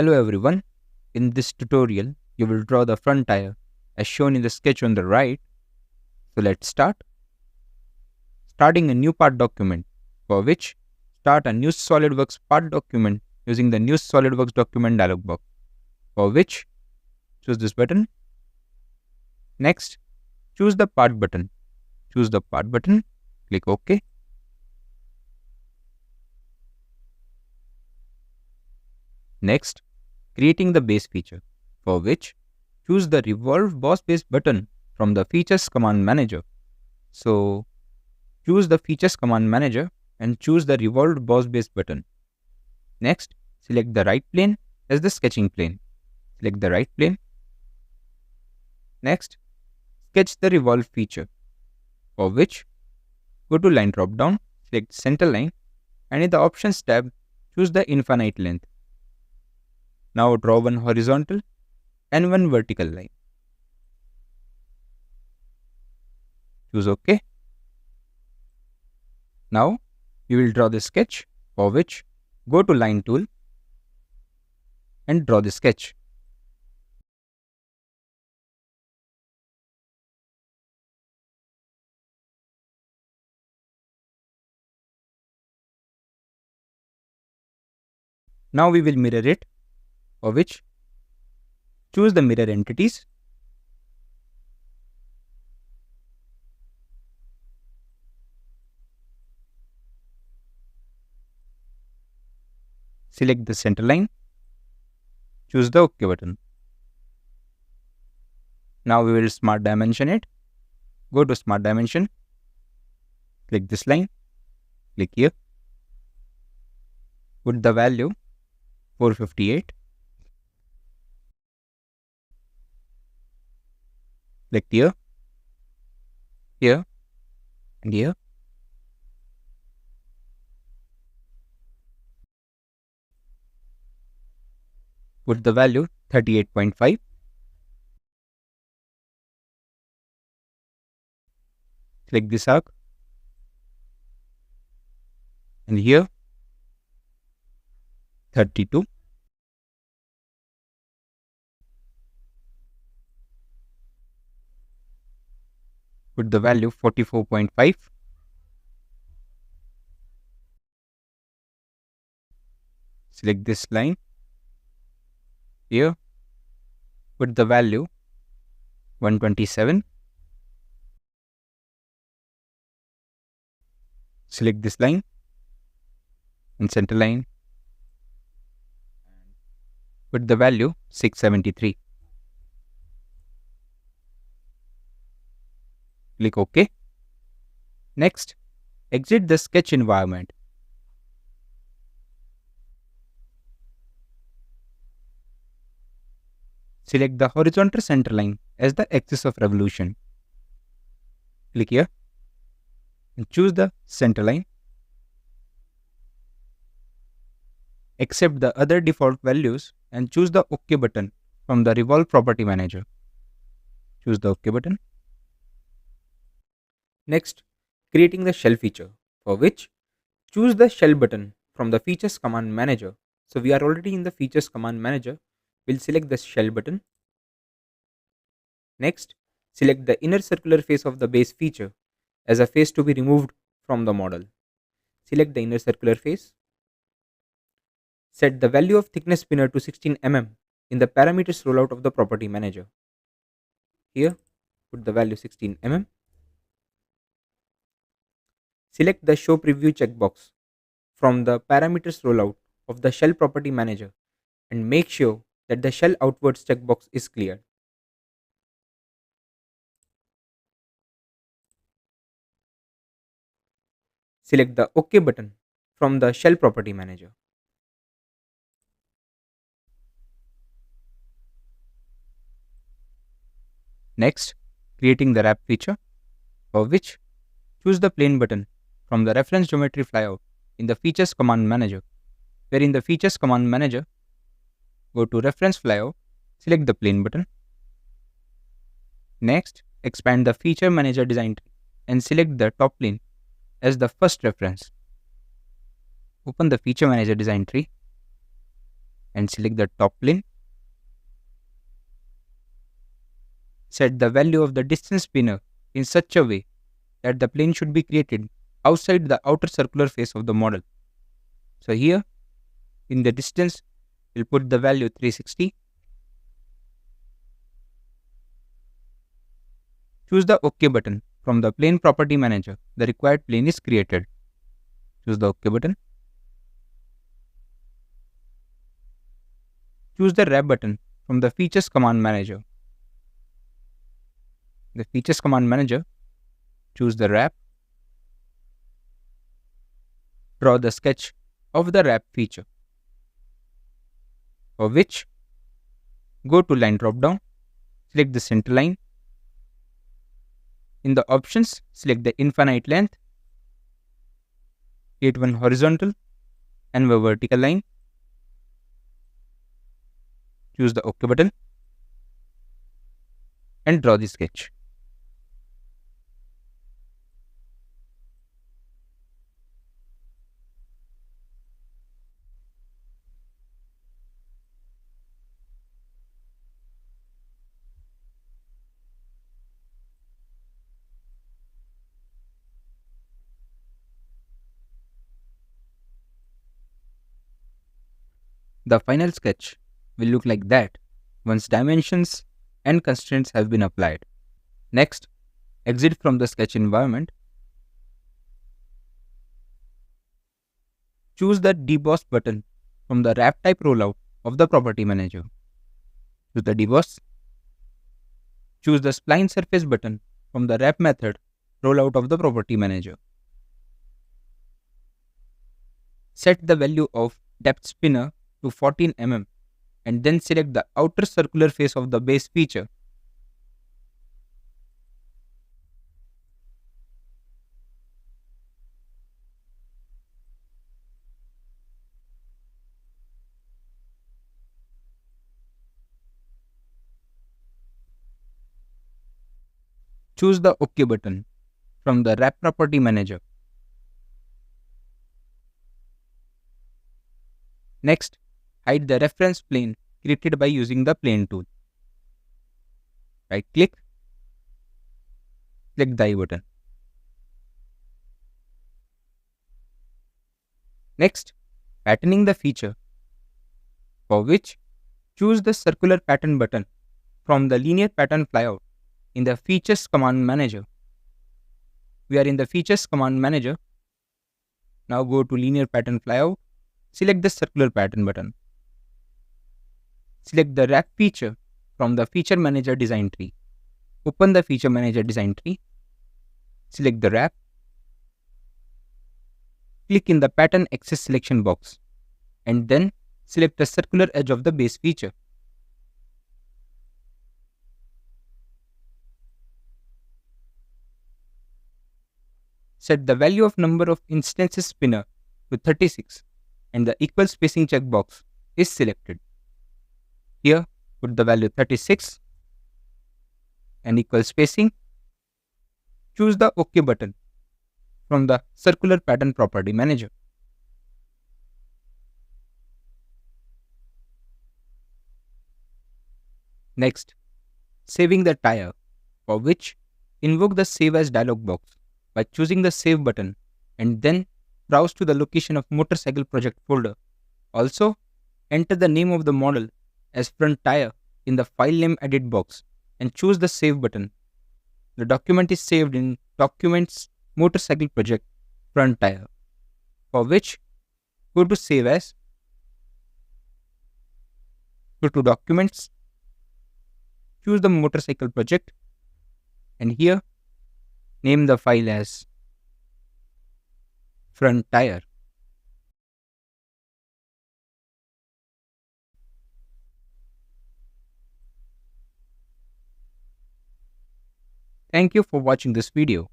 Hello everyone, in this tutorial you will draw the front tire as shown in the sketch on the right. So let's start. Starting a new part document, for which start a new SolidWorks part document using the new SolidWorks document dialog box, for which choose this button. Next, choose the part button. Choose the part button, click OK. Next, creating the base feature, for which choose the revolve boss base button from the features command manager. So choose the features command manager and choose the revolved boss base button. Next, select the right plane as the sketching plane. Select the right plane. Next, sketch the revolve feature, for which go to line drop down, select center line, and in the options tab, choose the infinite length. Now draw one horizontal and one vertical line. Choose OK. Now you will draw the sketch, for which go to line tool and draw the sketch. Now we will mirror it, for which choose the mirror entities. Select the center line. Choose the OK button. Now we will smart dimension it. Go to smart dimension. Click this line. Click here. Put the value 458. Click here, here, and here. Put the value 38.5. Click this arc. And here, 32. Put the value 44.5. Select this line. Here, put the value 127. Select this line and center line. Put the value 673. Click OK. Next, exit the sketch environment. Select the horizontal center line as the axis of revolution. Click here and choose the center line. Accept the other default values and choose the OK button from the Revolve Property Manager. Choose the OK button. Next, creating the shell feature, for which choose the shell button from the features command manager. So we are already in the features command manager. We'll select the shell button. Next, select the inner circular face of the base feature as a face to be removed from the model. Select the inner circular face. Set the value of thickness spinner to 16 mm in the parameters rollout of the property manager. Here, put the value 16 mm. Select the show preview checkbox from the parameters rollout of the shell property manager and make sure that the shell outwards checkbox is cleared. Select the OK button from the shell property manager. Next, creating the wrap feature, for which choose the plane button from the reference geometry flyout in the features command manager, where in the features command manager, go to reference flyout, select the plane button. Next, expand the feature manager design tree and select the top plane as the first reference. Open the feature manager design tree. and select the top plane. Set the value of the distance spinner in such a way that the plane should be created outside the outer circular face of the model. So here, in the distance, we'll put the value 360. Choose the OK button. From the plane property manager, the required plane is created. Choose the OK button. Choose the wrap button from the features command manager. The features command manager, choose the wrap. Draw the sketch of the wrap feature, for which go to line drop down, select the center line. In the options, select the infinite length, create one horizontal and one vertical line. Choose the OK button and draw the sketch. The final sketch will look like that once dimensions and constraints have been applied. Next, exit from the sketch environment. Choose the deboss button from the wrap type rollout of the property manager. Choose the deboss. Choose the spline surface button from the wrap method rollout of the property manager. Set the value of depth spinner to 14 mm and then select the outer circular face of the base feature. Choose the OK button from the wrap property manager. Next, hide the reference plane created by using the plane tool. Right click, click the I button. Next, patterning the feature, for which choose the circular pattern button from the linear pattern flyout in the features command manager. We are in the features command manager. Now go to linear pattern flyout, select the circular pattern button. Select the wrap feature from the feature manager design tree. Open the feature manager design tree. Select the wrap. Click in the pattern axis selection box and then select the circular edge of the base feature. Set the value of number of instances spinner to 36 and the equal spacing checkbox is selected. Here, put the value 36 and equal spacing. Choose the OK button from the circular pattern property manager. Next, saving the tire, for which invoke the Save As dialog box by choosing the Save button and then browse to the location of motorcycle project folder. Also, enter the name of the model as front tire in the file name edit box and choose the Save button. The document is saved in Documents Motorcycle Project Front Tire, for which go to Save As, go to Documents, choose the motorcycle project, and here name the file as Front Tire. Thank you for watching this video.